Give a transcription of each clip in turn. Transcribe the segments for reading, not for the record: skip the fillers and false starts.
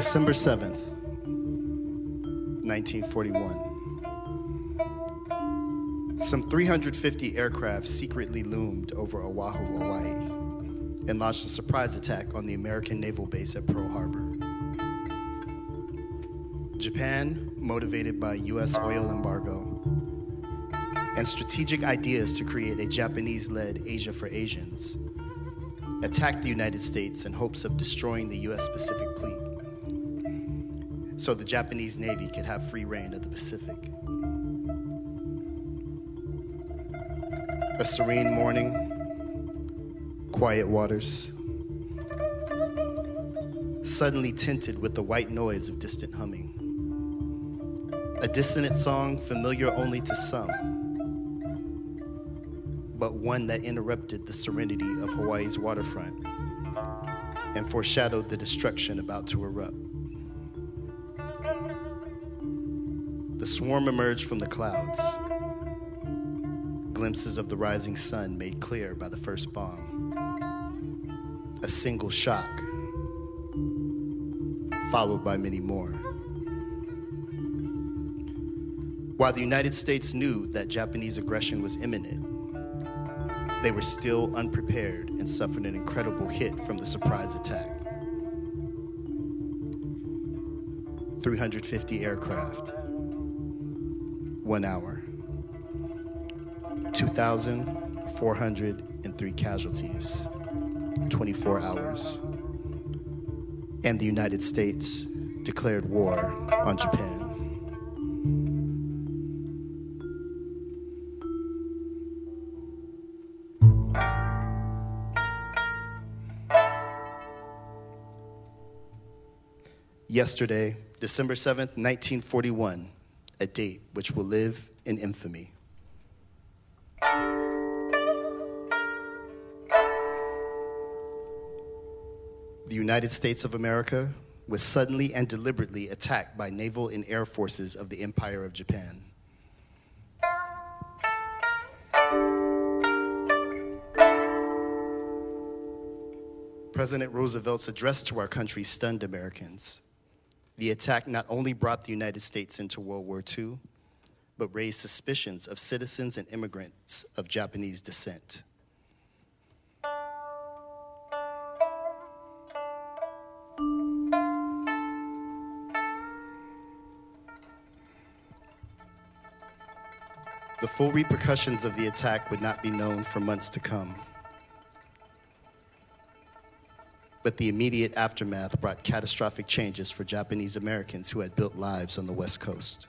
December 7th, 1941. Some 350 aircraft secretly loomed over Oahu, Hawaii, and launched a surprise attack on the American naval base at Pearl Harbor. Japan, motivated by U.S. oil embargo and strategic ideas to create a Japanese-led Asia for Asians, attacked the United States in hopes of destroying the U.S. Pacific Fleet so the Japanese Navy could have free reign of the Pacific. A serene morning, quiet waters, suddenly tinted with the white noise of distant humming. A dissonant song familiar only to some, but one that interrupted the serenity of Hawaii's waterfront and foreshadowed the destruction about to erupt. The swarm emerged from the clouds, glimpses of the rising sun made clear by the first bomb. A single shock, followed by many more. While the United States knew that Japanese aggression was imminent, they were still unprepared and suffered an incredible hit from the surprise attack. 350 aircraft, 1 hour, 2,403 casualties, 24 hours, and the United States declared war on Japan. Yesterday, December 7th, 1941, a date which will live in infamy. The United States of America was suddenly and deliberately attacked by naval and air forces of the Empire of Japan. President Roosevelt's address to our country stunned Americans. The attack not only brought the United States into World War II, but raised suspicions of citizens and immigrants of Japanese descent. The full repercussions of the attack would not be known for months to come. But the immediate aftermath brought catastrophic changes for Japanese Americans who had built lives on the West Coast.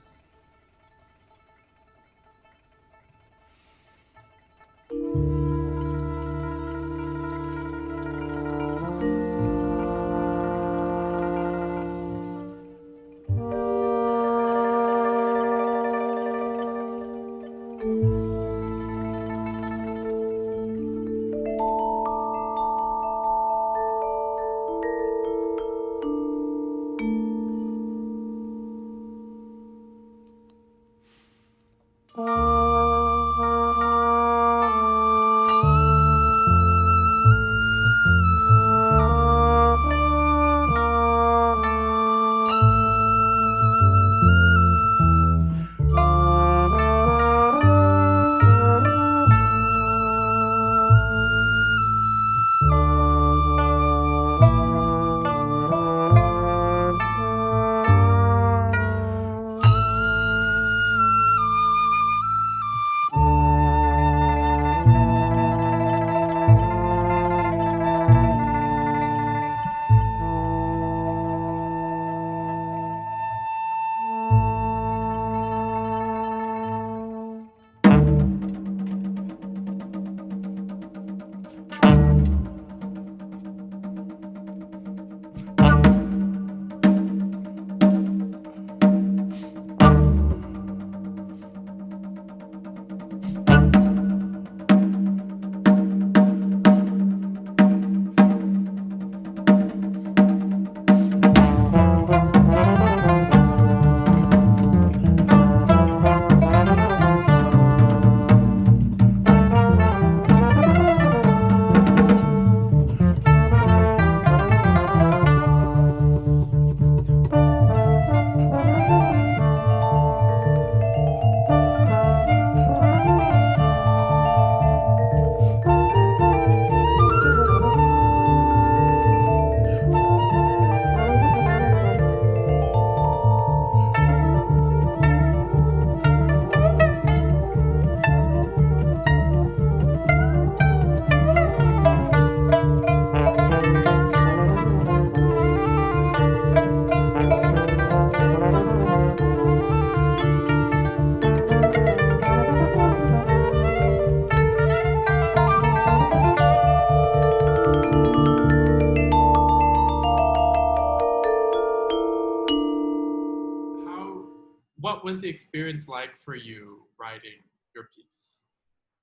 what was the experience like for you writing your piece?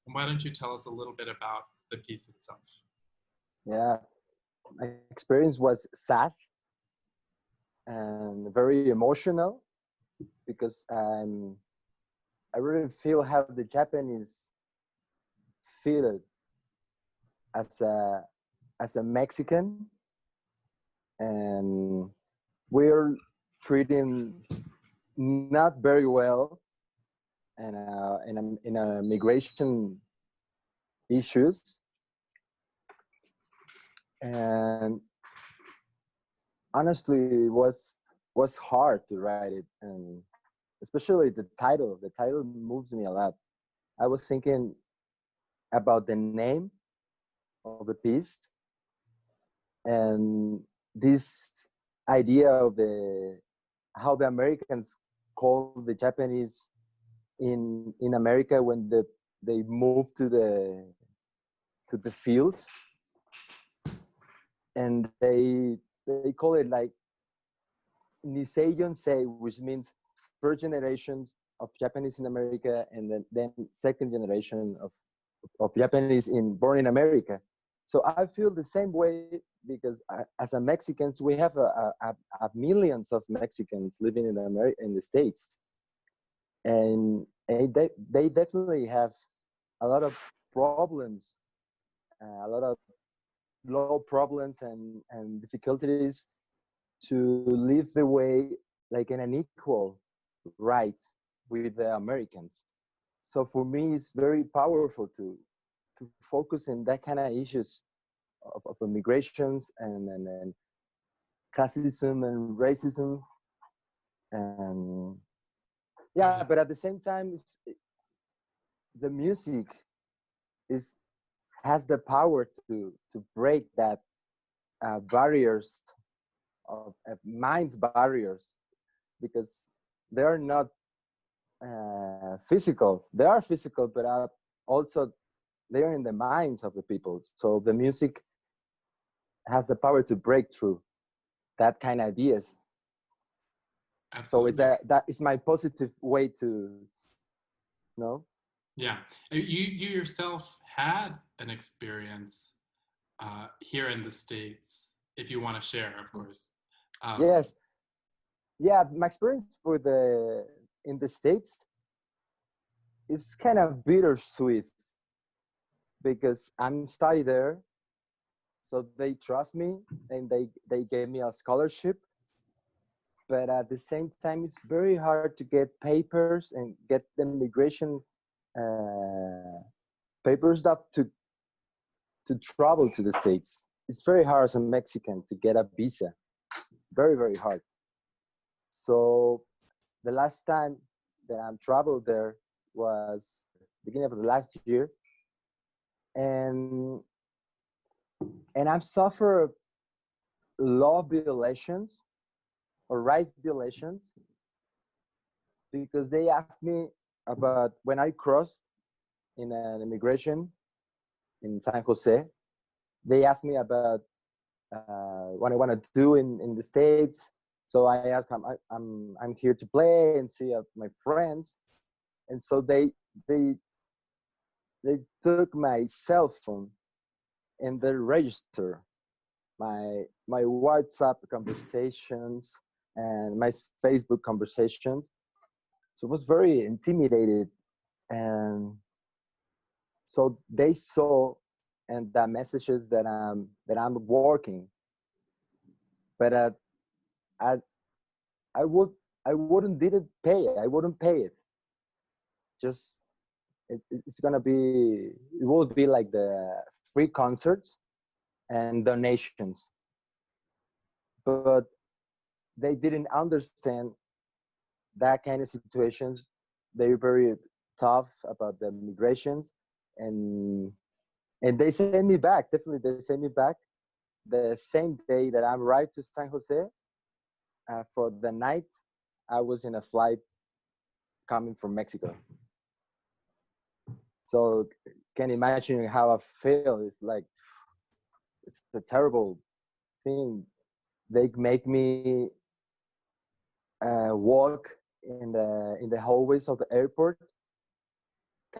And why don't you tell us a little bit about the piece itself? Yeah, my experience was sad and very emotional because I really feel how the Japanese feel it as a Mexican, and we're treating not very well in a migration issues, and honestly it was hard to write it, and especially the title moves me a lot. I was thinking about the name of the piece and this idea of the how the Americans call the Japanese in America when they move to the fields, and they call it like Nisei Yonsei, which means first generations of Japanese in America, and then second generation of Japanese born in America. So I feel the same way because as a Mexicans, we have a millions of Mexicans living in the States, and they definitely have a lot of problems, a lot of law problems and difficulties to live the way like in an equal rights with the Americans. So for me, it's very powerful to focus in that kind of issues of immigrations and classism and racism, and yeah. But at the same time, the music is has the power to break that barriers of mind's barriers, because they are not physical. They are physical, but also they are in the minds of the people. So the music has the power to break through that kind of ideas. So it's Absolutely. that is my positive way to know. Yeah. You yourself had an experience here in the States, if you want to share, of course. Um, Yes, yeah. My experience for the in the States is kind of bittersweet because I'm study there, so they trust me and they gave me a scholarship. But at the same time, it's very hard to get papers and get the immigration uh, papers up to travel to the States. It's very hard as a Mexican to get a visa. Very, very hard. So the last time that I traveled there was beginning of the last year, and and I'm suffer law violations or right violations because they asked me about when I crossed in an immigration in San Jose. They asked me about what I want to do in the States. So I asked them, I'm here to play and see my friends. And so they they took my cell phone and they register my WhatsApp conversations and my Facebook conversations. So I was very intimidated, and so they saw and the messages that I'm working, but I I would I wouldn't didn't pay it. I wouldn't pay it. Just it's gonna be it will be like the free concerts and donations, but they didn't understand that kind of situations. They're very tough about the migrations, and and they send me back. Definitely, they send me back the same day that I arrived to San Jose. For the night, I was in a flight coming from Mexico. So can imagine how I feel. It's like it's a terrible thing. They make me walk in the hallways of the airport,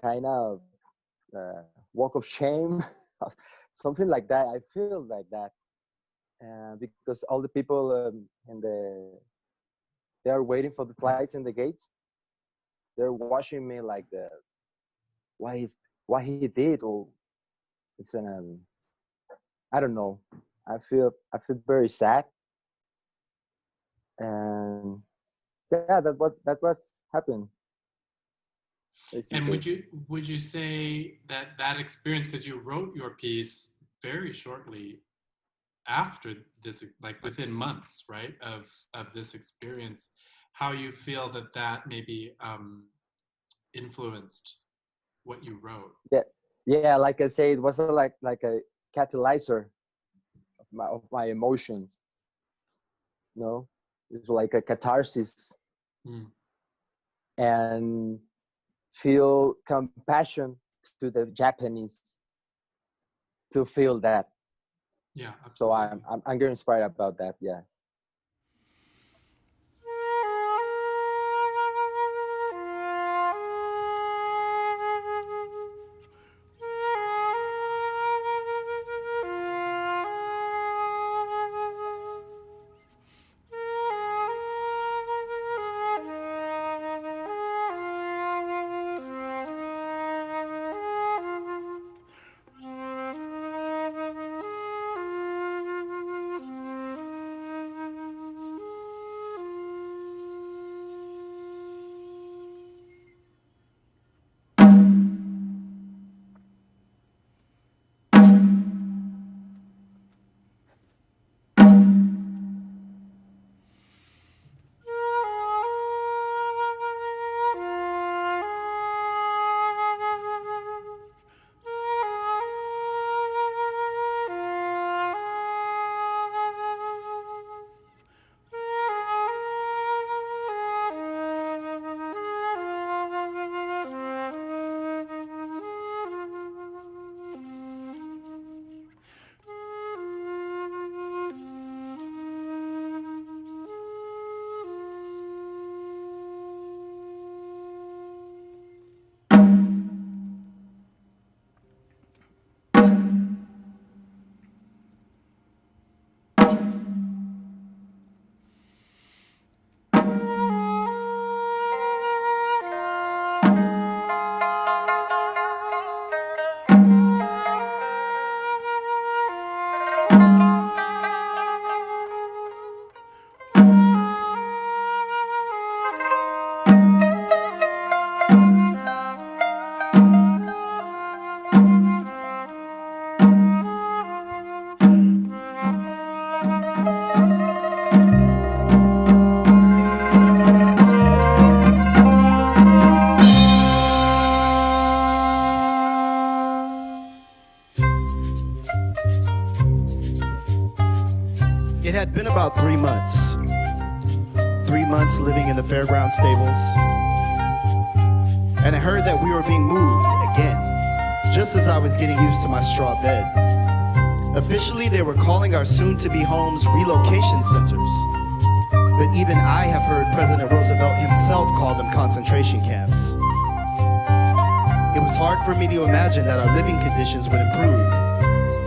kind of walk of shame, something like that. I feel like that because all the people they are waiting for the flights in the gates. They're watching me like what he did, or it's an I don't know. I feel very sad, and yeah, that was happened. And Basically. would you say that that experience, because you wrote your piece very shortly after this, like within months, right, of this experience, how you feel that that maybe influenced what you wrote? Yeah, like I say, it was like a catalyzer of my emotions. You know, it's like a catharsis, Mm. and feel compassion to the Japanese to feel that. Yeah, So absolutely. I'm getting inspired about that. Yeah. It had been about 3 months. 3 months living in the fairground stables. And I heard that we were being moved again, just as I was getting used to my straw bed. Officially, they were calling our soon-to-be homes relocation centers. But even I have heard President Roosevelt himself call them concentration camps. It was hard for me to imagine that our living conditions would improve,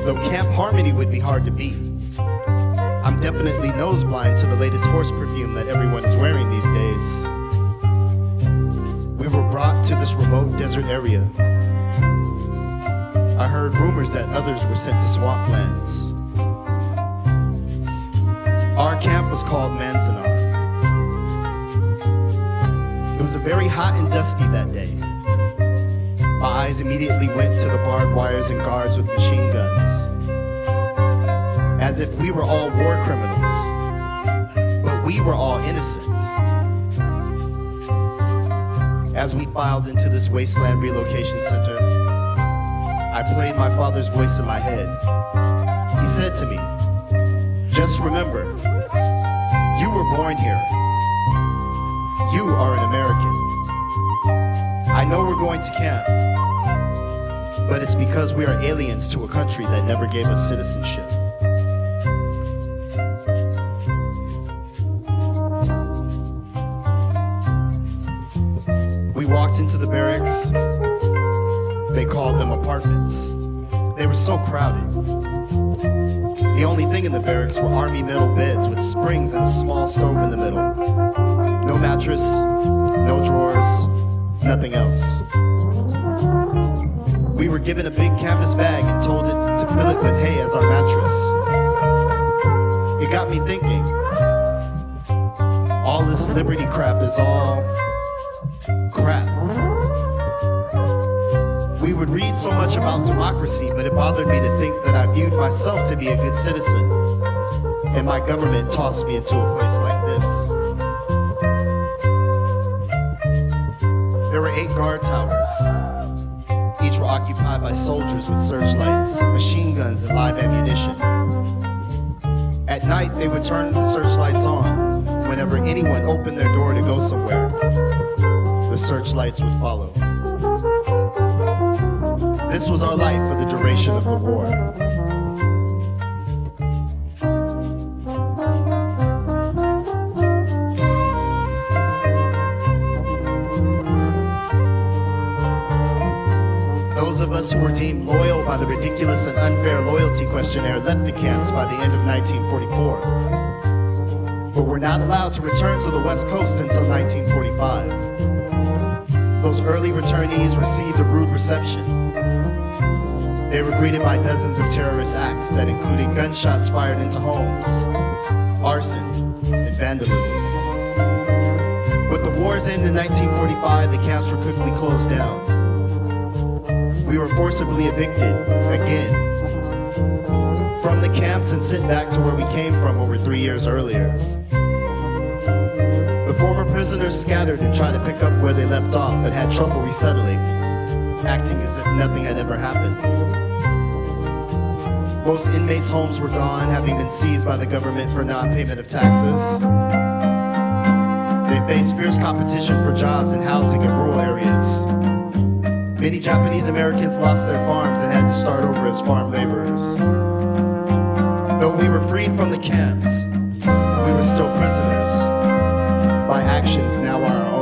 though Camp Harmony would be hard to beat. I'm definitely nose blind to the latest horse perfume that everyone is wearing these days. We were brought to this remote desert area. I heard rumors that others were sent to swamplands. Our camp was called Manzanar. It was very hot and dusty that day. My eyes immediately went to the barbed wires and guards with machine guns, as if we were all war criminals, but we were all innocent. As we filed into this wasteland relocation center, I played my father's voice in my head. He said to me, "Just remember, you were born here. You are an American. I know we're going to camp, but it's because we are aliens to a country that never gave us citizenship." walked into the barracks, they called them apartments. They were so crowded. The only thing in the barracks were army metal beds with springs and a small stove in the middle. No mattress, no drawers, nothing else. We were given a big canvas bag and told it to fill it with hay as our mattress. It got me thinking, all this liberty crap is all crap. We would read so much about democracy, but it bothered me to think that I viewed myself to be a good citizen, and my government tossed me into a place like this. There were 8 guard towers. Each were occupied by soldiers with searchlights, machine guns, and live ammunition. At night, they would turn the searchlights on. Whenever anyone opened their door to go somewhere, the searchlights would follow. This was our life for the duration of the war. Those of us who were deemed loyal by the ridiculous and unfair loyalty questionnaire left the camps by the end of 1944. But were not allowed to return to the West Coast until 1945. Those early returnees received a rude reception. They were greeted by dozens of terrorist acts that included gunshots fired into homes, arson, and vandalism. With the war's end in 1945, the camps were quickly closed down. We were forcibly evicted, again, from the camps and sent back to where we came from over 3 years earlier. The former prisoners scattered and tried to pick up where they left off, but had trouble resettling, acting as if nothing had ever happened. Most inmates' homes were gone, having been seized by the government for non-payment of taxes. They faced fierce competition for jobs and housing in rural areas. Many Japanese Americans lost their farms and had to start over as farm laborers. Though we were freed from the camps, we were still prisoners by actions now our own.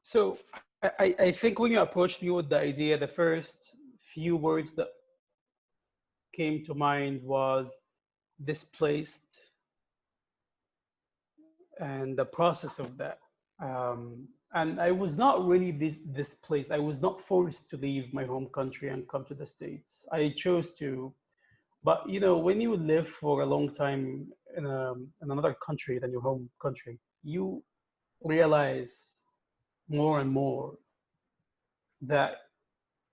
So I think when you approached me with the idea, the first few words that came to mind was displaced and the process of that. And I was not really displaced. I was not forced to leave my home country and come to the States. I chose to. But you know, when you live for a long time in another country than your home country, you realize more and more that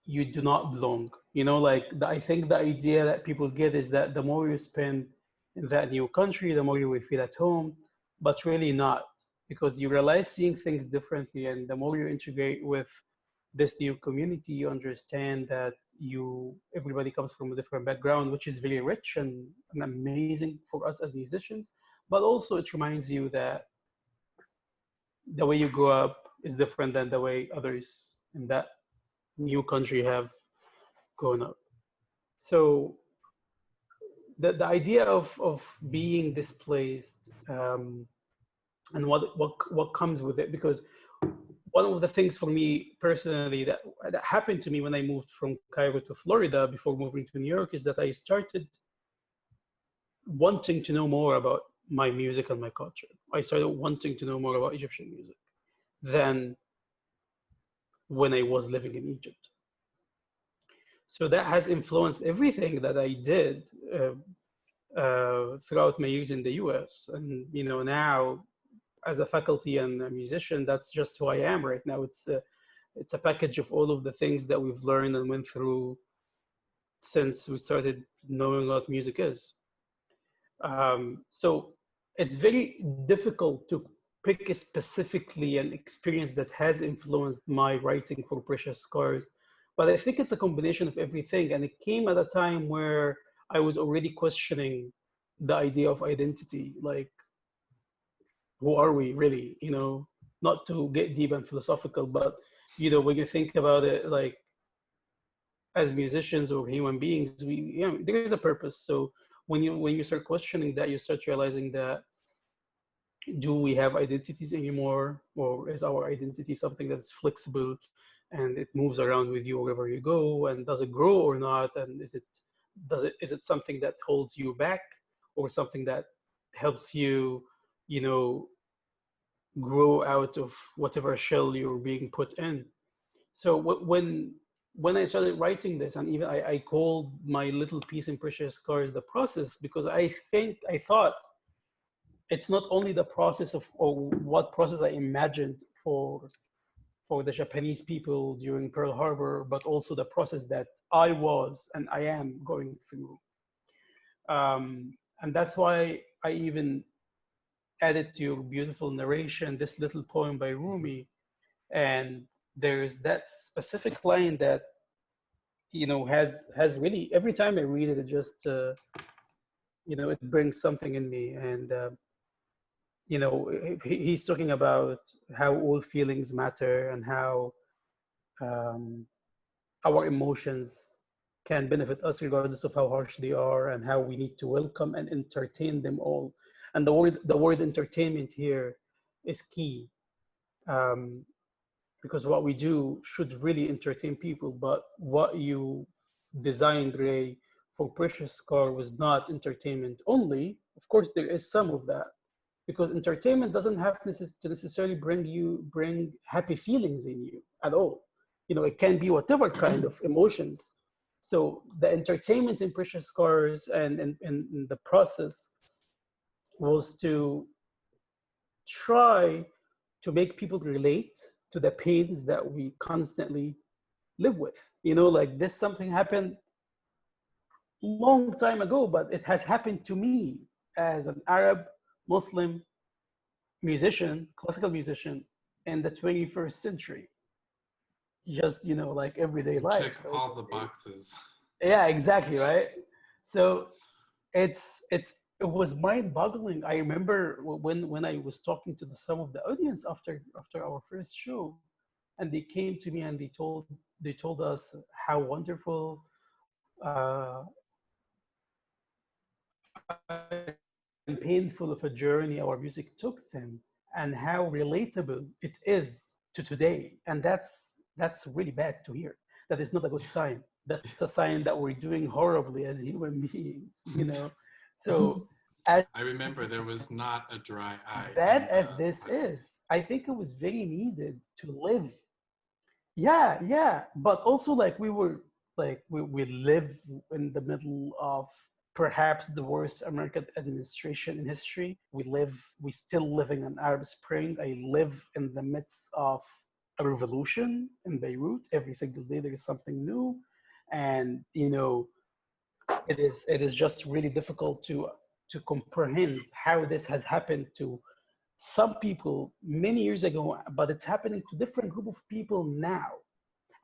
you do not belong. You know, like I think the idea that people get is that the more you spend in that new country, the more you will feel at home, but really not, because you realize seeing things differently, and the more you integrate with this new community, you understand that everybody comes from a different background, which is very rich and amazing for us as musicians. But also it reminds you that the way you grew up is different than the way others in that new country have grown up. So the idea of being displaced, and what comes with it, because one of the things for me personally that happened to me when I moved from Cairo to Florida before moving to New York is that I started wanting to know more about my music and my culture. I started wanting to know more about Egyptian music than when I was living in Egypt. So that has influenced everything that I did throughout my years in the US. And, you know, now as a faculty and a musician, that's just who I am right now. It's a package of all of the things that we've learned and went through since we started knowing what music is. So it's very difficult to pick specifically an experience that has influenced my writing for Precious Scars. But I think it's a combination of everything. And it came at a time where I was already questioning the idea of identity. Like, who are we really? Not to get deep and philosophical, but, when you think about it, like, as musicians or human beings, there is a purpose. So when you start questioning that, you start realizing that, do we have identities anymore, or is our identity something that's flexible and it moves around with you wherever you go, and does it grow or not, and is it something that holds you back, or something that helps you you know grow out of whatever shell you're being put in. So when I started writing this, and even I called my little piece in Precious Scars the process, because I thought it's not only the process of, or what process I imagined for the Japanese people during Pearl Harbor, but also the process that I was and I am going through. And that's why I even added to your beautiful narration this little poem by Rumi. And there's that specific line that has really, every time I read it, it just it brings something in me. And he's talking about how all feelings matter, and how um, our emotions can benefit us regardless of how harsh they are, and how we need to welcome and entertain them all. And the word entertainment here is key, um, because what we do should really entertain people. But what you designed, Ray, for Precious Scar was not entertainment only. Of course, there is some of that, because entertainment doesn't have to necessarily bring happy feelings in you at all. It can be whatever kind of emotions. So the entertainment in Precious Scars and the process was to try to make people relate to the pains that we constantly live with. Like, this something happened long time ago, but it has happened to me as an Arab Muslim musician, classical musician, in the 21st century. Just, like, everyday It life. checks So all the boxes. yeah, exactly, right? So it was mind-boggling. I remember when I was talking to some of the audience after our first show, and they came to me and they told us how wonderful and painful of a journey our music took them, and how relatable it is to today. And that's really bad to hear. That is not a good sign. That's a sign that we're doing horribly as human beings. So as I remember there was not a dry eye bad in as the this audience. is, I think it was very needed to live. Yeah, but also, like, we live in the middle of perhaps the worst American administration in history. We still live in an Arab Spring. I live in the midst of a revolution in Beirut. Every single day there is something new. And it is just really difficult to comprehend how this has happened to some people many years ago, but it's happening to different group of people now,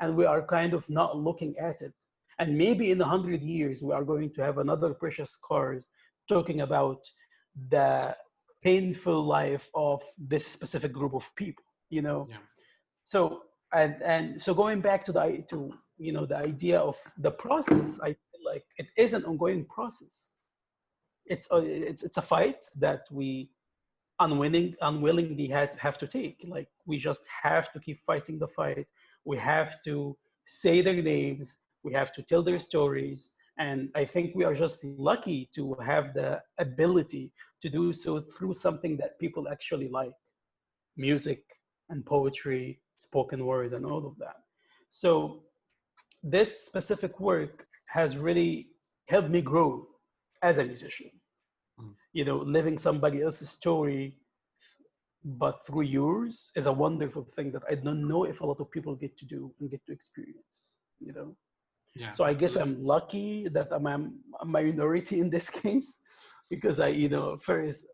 and we are kind of not looking at it. And maybe in 100 years, we are going to have another Precious Scars talking about the painful life of this specific group of people. Yeah. So so going back to the idea of the process, I feel like it is an ongoing process. It's a fight that we unwillingly have to take. Like, we just have to keep fighting the fight. We have to say their names. We have to tell their stories. And I think we are just lucky to have the ability to do so through something that people actually like: music and poetry, spoken word, and all of that. So this specific work has really helped me grow as a musician. Mm. Living somebody else's story but through yours is a wonderful thing that I don't know if a lot of people get to do and get to experience. Yeah. So I guess absolutely. I'm lucky that I'm a minority in this case, because I, first,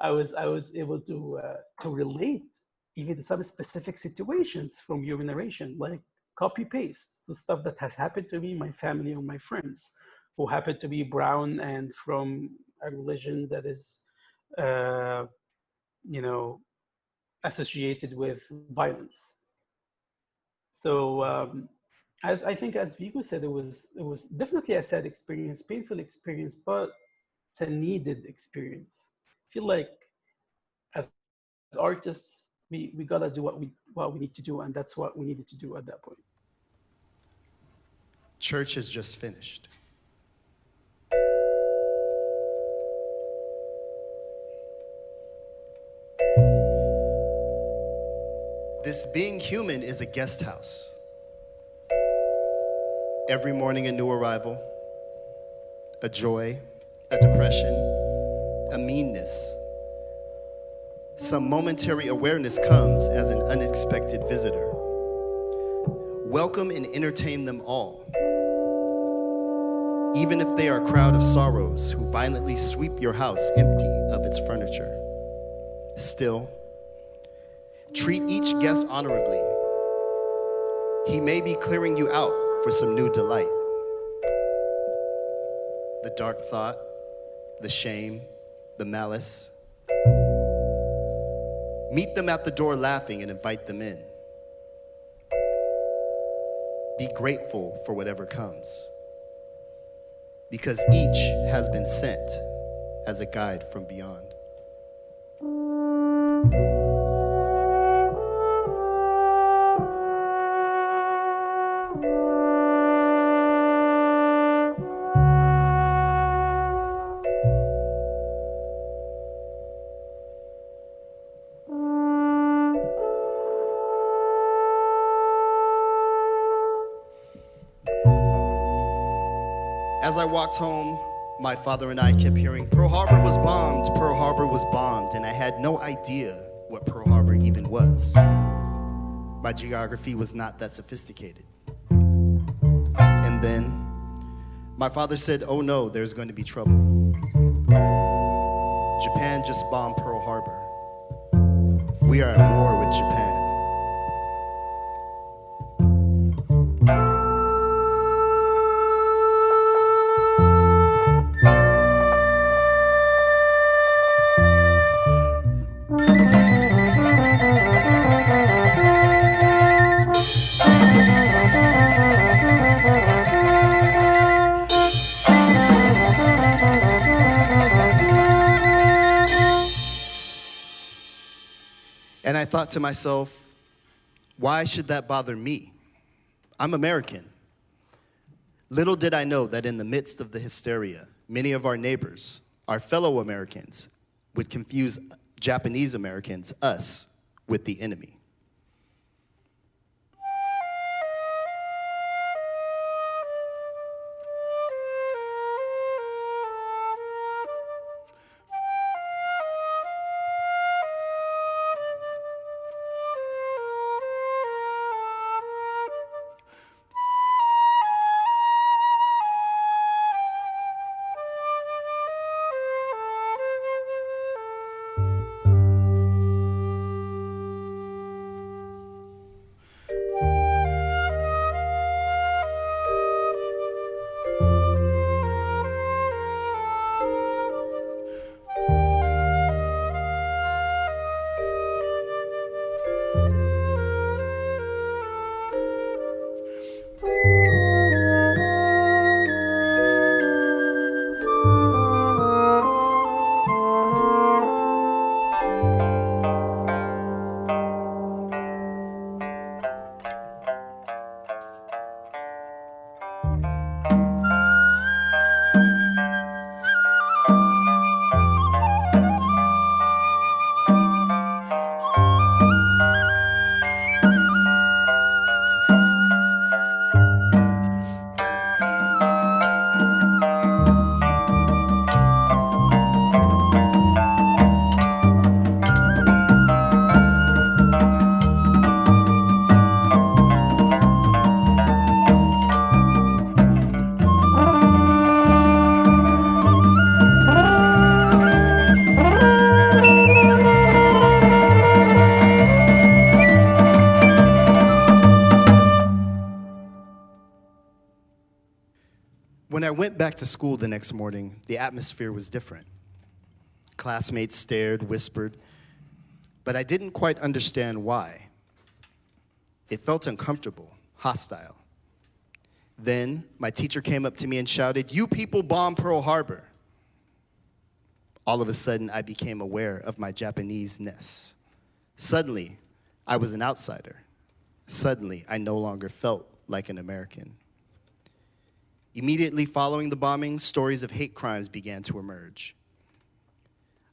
I was able to relate even some specific situations from your narration, like copy paste to stuff that has happened to me, my family, or my friends who happen to be brown and from a religion that is, uh, you know, associated with violence. So, as I think, as Vigo said, it was definitely a sad experience, painful experience, but it's a needed experience. I feel like as artists, we gotta do what we need to do, and that's what we needed to do at that point. Church has just finished. This being human is a guest house. Every morning a new arrival, a joy, a depression, a meanness. Some momentary awareness comes as an unexpected visitor. Welcome and entertain them all, even if they are a crowd of sorrows who violently sweep your house empty of its furniture. Still, treat each guest honorably. He may be clearing you out for some new delight. The dark thought, the shame, the malice. Meet them at the door laughing and invite them in. Be grateful for whatever comes, because each has been sent as a guide from beyond. As I walked home, my father and I kept hearing, Pearl Harbor was bombed, Pearl Harbor was bombed, and I had no idea what Pearl Harbor even was. My geography was not that sophisticated. And then my father said, oh no, there's going to be trouble. Japan just bombed Pearl Harbor. We are at war with Japan. And I thought to myself, why should that bother me? I'm American. Little did I know that in the midst of the hysteria, many of our neighbors, our fellow Americans, would confuse Japanese Americans, us, with the enemy. When I went back to school the next morning, the atmosphere was different. Classmates stared, whispered, but I didn't quite understand why. It felt uncomfortable, hostile. Then my teacher came up to me and shouted, "You people bombed Pearl Harbor." All of a sudden, I became aware of my Japanese-ness. Suddenly, I was an outsider. Suddenly, I no longer felt like an American. Immediately following the bombing, stories of hate crimes began to emerge.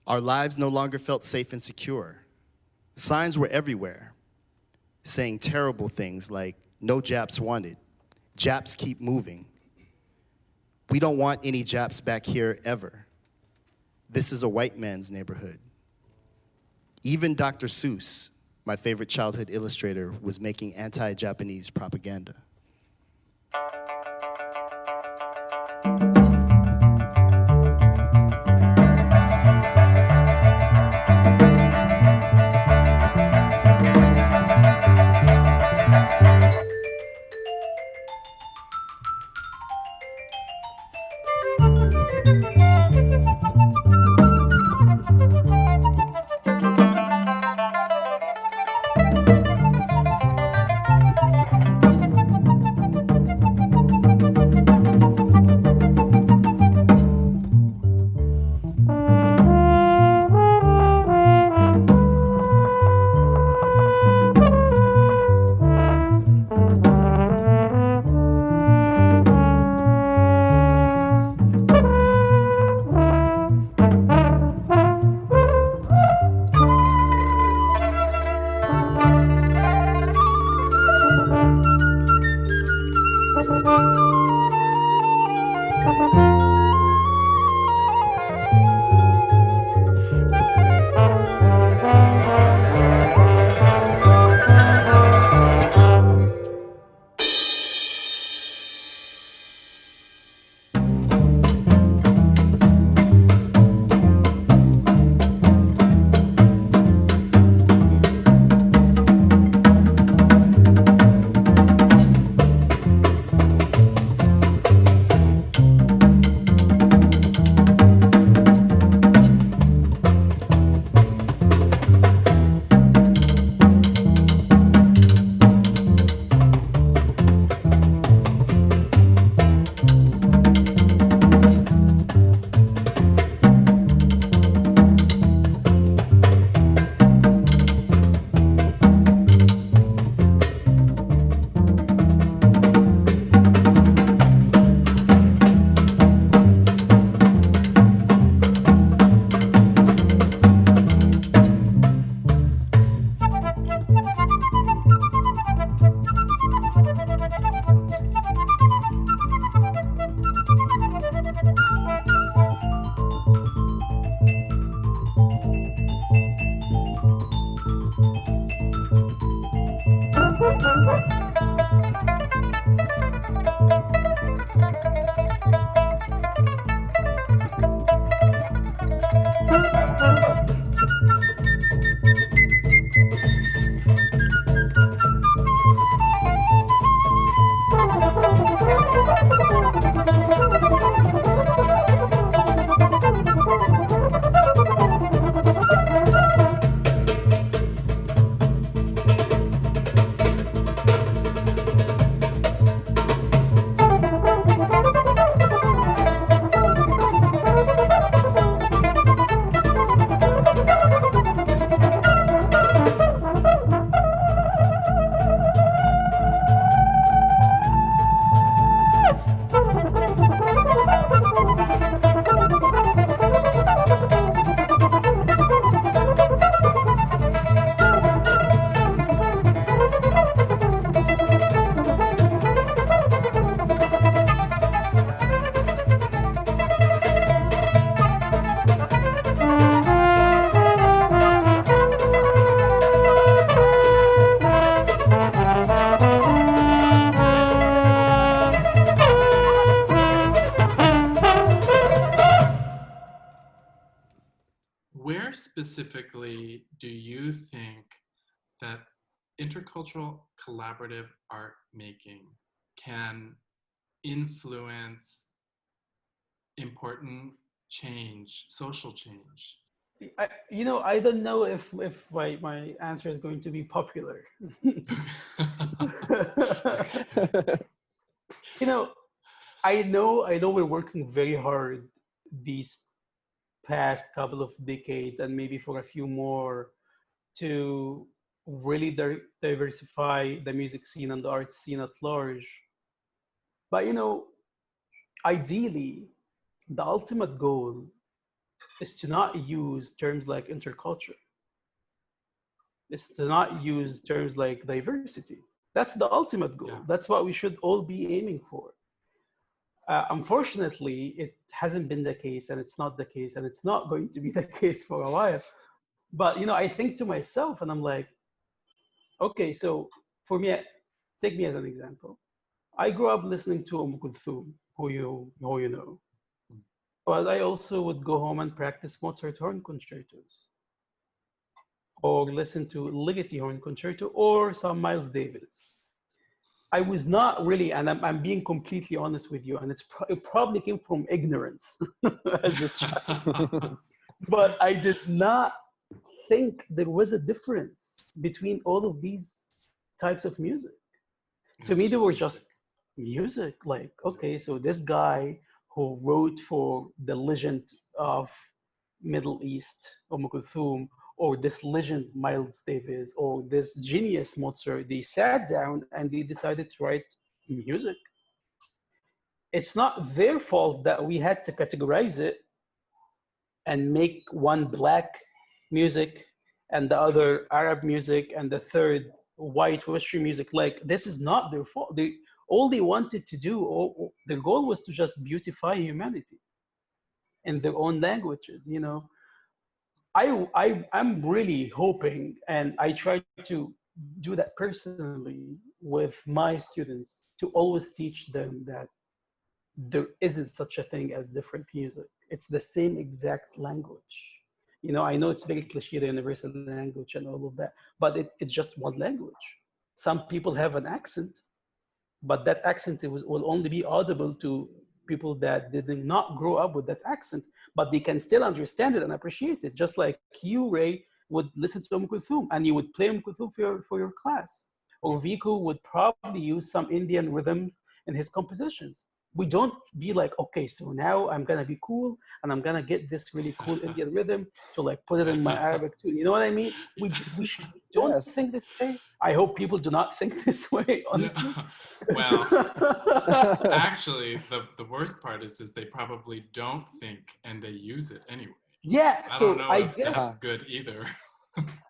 Our lives no longer felt safe and secure. Signs were everywhere, saying terrible things like, "No Japs wanted," "Japs keep moving," "We don't want any Japs back here ever," "This is a white man's neighborhood." Even Dr. Seuss, my favorite childhood illustrator, was making anti-Japanese propaganda. Where specifically do you think that intercultural collaborative art making can influence important change, social change? I don't know if my answer is going to be popular. Okay. you know, I know we're working very hard these past couple of decades and maybe for a few more to really diversify the music scene and the art scene at large. But ideally, the ultimate goal is to not use terms like interculture, is to not use terms like diversity. That's the ultimate goal. Yeah. That's what we should all be aiming for. Unfortunately, it hasn't been the case, and it's not the case, and it's not going to be the case for a while. But I think to myself, and I'm like, okay, so for me, take me as an example. I grew up listening to Kulthum, who you know, but I also would go home and practice Mozart horn concertos, or listen to Ligeti horn concerto, or some Miles Davis. I was not really, and I'm being completely honest with you, and it probably came from ignorance as a child. But I did not think there was a difference between all of these types of music. To me, they were just music. Like, okay, so this guy who wrote for the legend of Middle East, Kulthum, or this legend Miles Davis, or this genius Mozart, they sat down and they decided to write music. It's not their fault that we had to categorize it and make one black music and the other Arab music and the third white Western music. Like, this is not their fault. All they wanted to do, their goal was to just beautify humanity in their own languages. I'm really hoping, and I try to do that personally with my students, to always teach them that there isn't such a thing as different music. It's the same exact language. I know it's very cliche, the universal language and all of that, but it's just one language. Some people have an accent, but that accent will only be audible to people that did not grow up with that accent, but they can still understand it and appreciate it. Just like you, Ray, would listen to Kulthum and you would play Kulthum for your class. Or Vico would probably use some Indian rhythm in his compositions. We don't be like, okay, so now I'm gonna be cool and I'm gonna get this really cool Indian rhythm to like put it in my Arabic too. You know what I mean? We don't Yes. think this way. I hope people do not think this way, honestly. Yeah. Well, actually, the worst part is they probably don't think and they use it anyway. Yeah, I so don't know I if guess that's good either.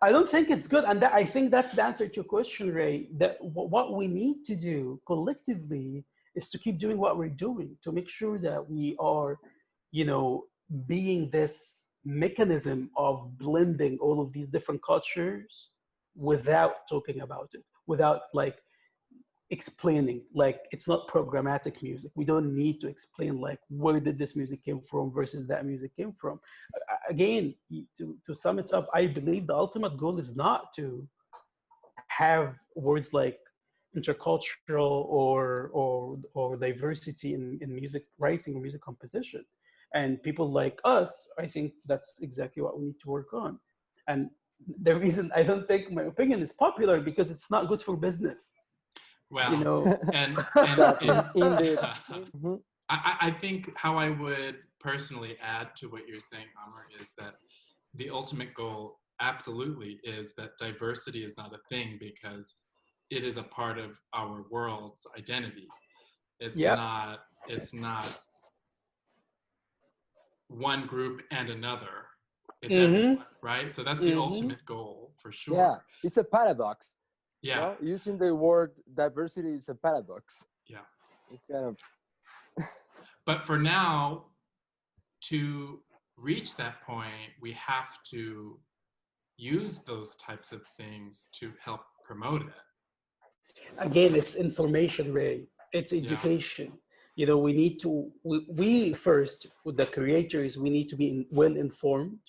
I don't think it's good, and I think that's the answer to your question, Ray. That what we need to do collectively is to keep doing what we're doing to make sure that we are, being this mechanism of blending all of these different cultures without talking about it, without like explaining. Like, it's not programmatic music. We don't need to explain like where did this music came from versus that music came from. Again, to sum it up, I believe the ultimate goal is not to have words like intercultural or diversity in music writing or music composition. And people like us, I think that's exactly what we need to work on. And the reason I don't think my opinion is popular, because it's not good for business. Well, and Exactly. Indeed. Mhm. I think how I would personally add to what you're saying, Amr, is that the ultimate goal absolutely is that diversity is not a thing, because it is a part of our world's identity. It's Yep. not one group and another. It's Mhm. everyone, right? So that's the Mhm. ultimate goal for sure. Yeah, it's a paradox. Yeah. Using the word diversity is a paradox. Yeah. It's kind of But for now, to reach that point, we have to use those types of things to help promote it. Again, it's information, Ray. It's education. We need to, we first, with the creators, we need to be well informed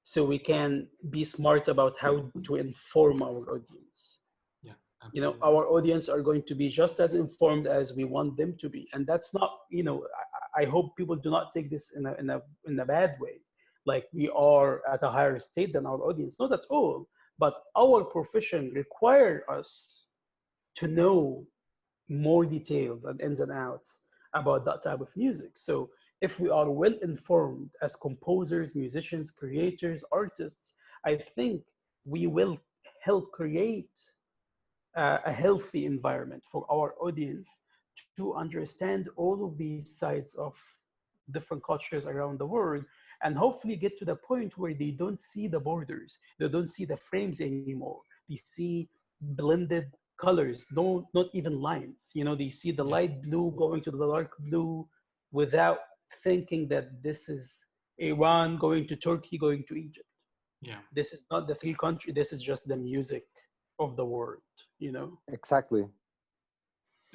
so we can be smart about how to inform our audience. Yeah, absolutely. Our audience are going to be just as informed as we want them to be. And that's not, I hope people do not take this in a bad way. Like we are at a higher state than our audience, not at all. But our profession require us to know more details and ins and outs about that type of music. So if we are well informed as composers, musicians, creators, artists, I think we will help create a healthy environment for our audience to understand all of these sides of different cultures around the world, and hopefully get to the point where they don't see the borders, they don't see the frames anymore, they see blended colors, no, not even lines, they see the Yeah. light blue going to the dark blue without thinking that this is Iran going to Turkey going to Egypt. Yeah. This is not the three countries, this is just the music of the world. Exactly.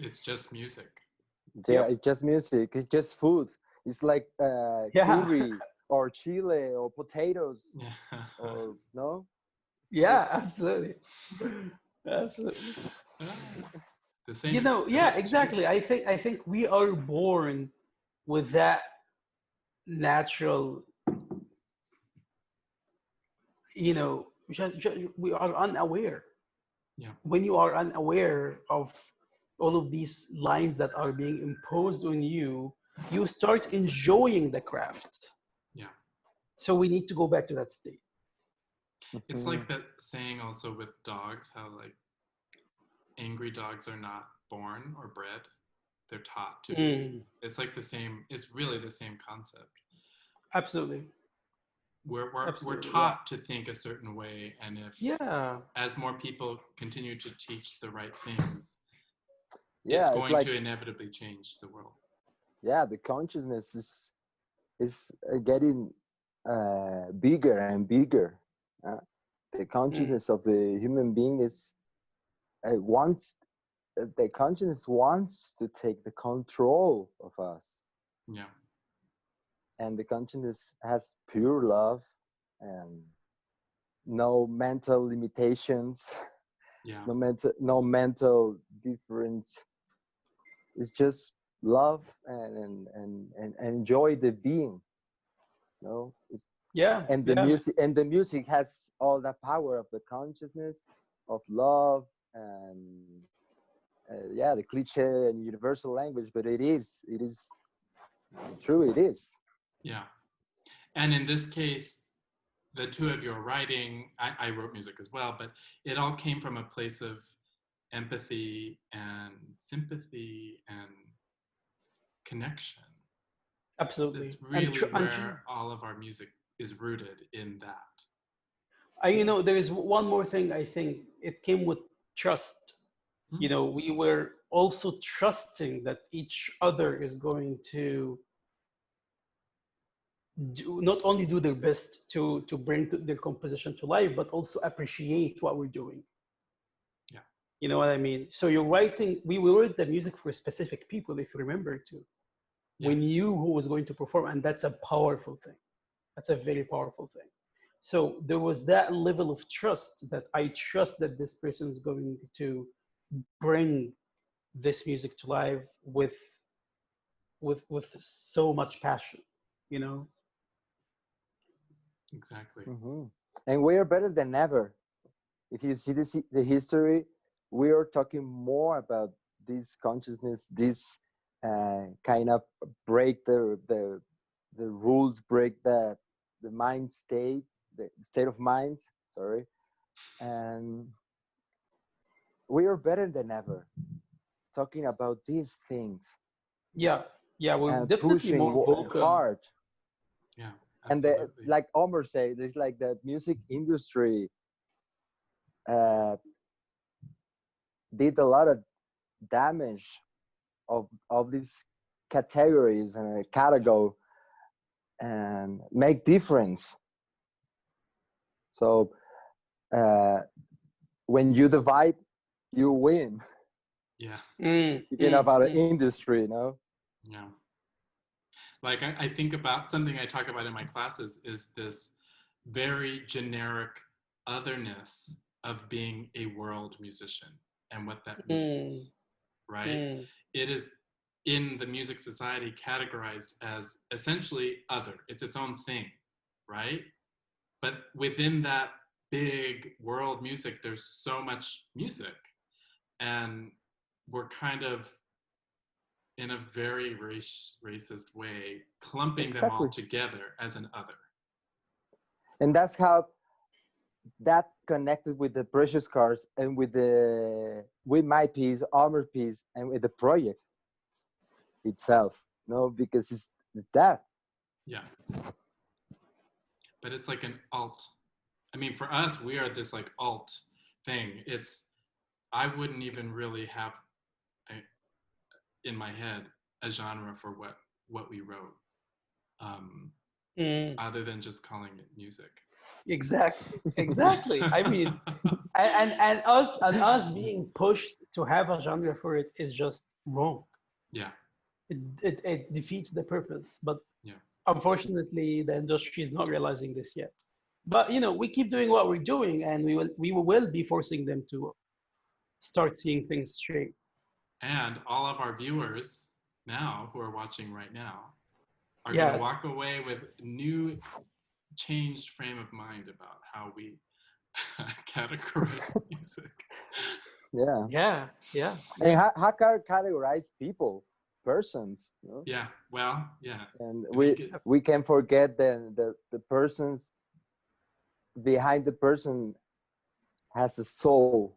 It's just music. Yeah, Yep. it's just music. It's just food. It's like Yeah. curry or chile or potatoes Yeah. or no. It's Yeah, just absolutely. Absolutely. The same is Yeah, true. exactly. I think we are born with that natural, we are unaware. Yeah. When you are unaware of all of these lines that are being imposed on you, you start enjoying the craft. Yeah. So we need to go back to that state. It's Mhm. like that saying also with dogs, how like angry dogs are not born or bred, they're taught to be. Mm, It's like the same, it's really the same concept. absolutely. We're Absolutely. Yeah. taught to think a certain way, and if Yeah. as more people continue to teach the right things, it's Yeah, it's going like to inevitably change the world. the consciousness is getting bigger and bigger. Uh, the Mm, consciousness of the human being is wants the consciousness wants to take the control of us, Yeah. and the consciousness has pure love and no mental limitations, Yeah. no mental difference. It's just love and enjoy the being. No, it's, yeah. and the Yeah, man. music has all the power of the consciousness of love and the cliche and universal language, but it is true. It is. Yeah. And in this case, the two of you are writing, I wrote music as well, but it all came from a place of empathy and sympathy and connection. That's Absolutely. really where all of our music is rooted in that. There is one more thing. I think it came with trust. Mm. We were also trusting that each other is going to not only do their best to bring their composition to life, but also appreciate what we're doing. Yeah. You know what I mean? So you're writing, we wrote the music for specific people, if you remember too. Yeah. We knew who was going to perform, and that's a powerful thing. That's a very powerful thing. So there was that level of trust, that I trust that this person is going to bring this music to life with so much passion, you know. Exactly. Hmm. And we are better than ever. If you see the history, we are talking more about this consciousness, this kind of break the rules, break the mind state, the state of mind. Sorry, and we are better than ever talking about these things Yeah, yeah, we're and definitely pushing more vocal. hard. Yeah. And Absolutely. like Omar said, it's like the music industry uh, did a lot of damage of these categories and category and make difference. So when you divide, you win. Yeah. Speaking about an industry, Yeah. Like I think about something I talk about in my classes is this very generic otherness of being a world musician and what that means, right? It is in the music society categorized as essentially other. It's its own thing, right? But within that big world music, there's so much music. And we're kind of, in a very racist way, clumping them all together as an other. And that's how that connected with the precious cars and with my piece, Armor piece, and with the project itself. No, because it's that. Yeah. But it's like an alt. I mean, for us, we are this like alt thing. I wouldn't even really have in my head a genre for what we wrote, other than just calling it music. Exactly. I mean, and us being pushed to have a genre for it is just wrong. Yeah. It defeats the purpose. But yeah. Unfortunately, the industry is not realizing this yet. But we keep doing what we're doing, and we will be forcing them to start seeing things straight. And all of our viewers now who are watching right now are going to walk away with new changed frame of mind about how we categorize music. Yeah. And how categorize people, persons. Yeah, well, yeah. And we can forget the persons behind the person has a soul.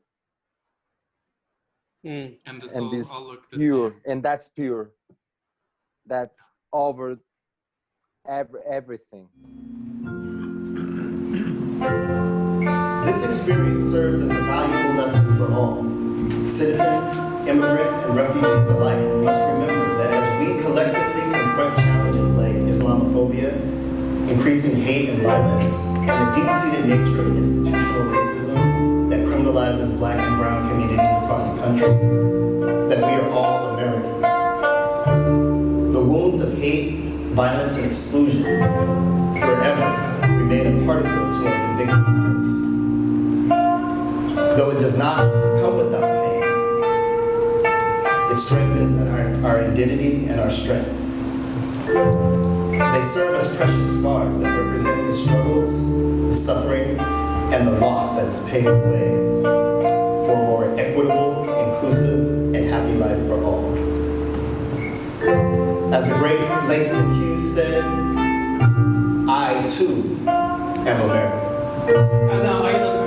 And the souls all look the pure, same. And that's pure. That's over everything. This experience serves as a valuable lesson for all. Citizens, immigrants, and refugees alike must remember that as we collectively confront challenges like Islamophobia, increasing hate and violence, and the deep-seated nature of institutional racism that criminalizes Black and brown communities across the country, that we are all American. The wounds of hate, violence, and exclusion forever remain a part of those who have been victimized. Though it does not come without pain, it strengthens our identity and our strength. They serve as precious scars that represent the struggles, the suffering, and the loss that has paved the way for a more equitable, inclusive, and happy life for all. As the great Langston Hughes said, I too am American. And now I don't